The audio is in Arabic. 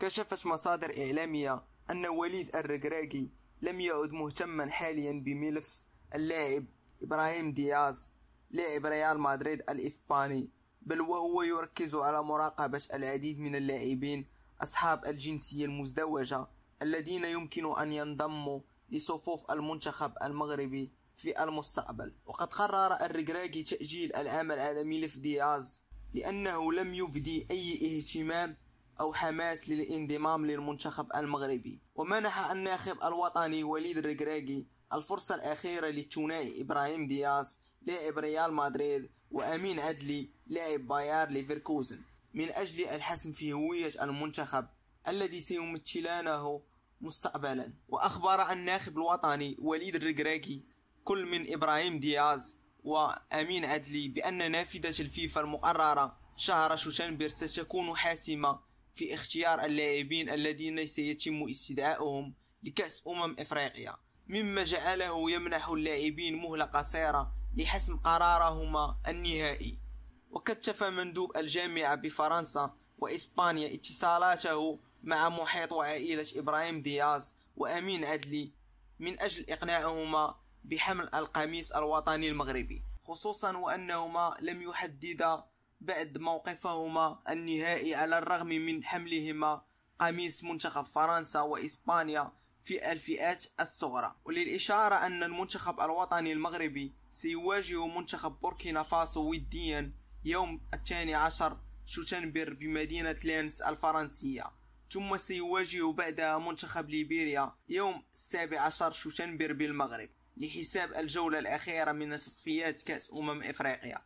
كشفت مصادر إعلامية أن وليد الركراكي لم يعد مهتما حاليا بملف اللاعب إبراهيم دياز لاعب ريال مدريد الإسباني، بل وهو يركز على مراقبة العديد من اللاعبين أصحاب الجنسية المزدوجة الذين يمكن أن ينضموا لصفوف المنتخب المغربي في المستقبل. وقد قرر الركراكي تأجيل العمل على ملف دياز لأنه لم يبدي أي اهتمام أو حماس للانضمام للمنتخب المغربي. ومنح الناخب الوطني وليد الركراكي الفرصة الأخيرة للثنائي إبراهيم دياز لاعب ريال مدريد وأمين عدلي لاعب باير ليفركوزن من أجل الحسم في هوية المنتخب الذي سيمثلانه مستقبلا. وأخبر الناخب الوطني وليد الركراكي كل من إبراهيم دياز وأمين عدلي بأن نافذة الفيفا المقررة شهر شتنبر ستكون حاسمة في اختيار اللاعبين الذين سيتم استدعائهم لكأس إفريقيا، مما جعله يمنح اللاعبين مهلة قصيرة لحسم قرارهما النهائي. وكتف مندوب الجامعة بفرنسا وإسبانيا اتصالاته مع محيط وعائلة إبراهيم دياز وأمين عدلي من أجل إقناعهما بحمل القميص الوطني المغربي، خصوصا وأنهما لم يحددا بعد موقفهما النهائي على الرغم من حملهما قميص منتخب فرنسا وإسبانيا في الفئات الصغرى. وللإشارة أن المنتخب الوطني المغربي سيواجه منتخب بوركينا فاسو وديا يوم 12 شتنبر بمدينة لينس الفرنسية، ثم سيواجه بعدها منتخب ليبيريا يوم 17 شتنبر بالمغرب لحساب الجولة الأخيرة من تصفيات كأس إفريقيا.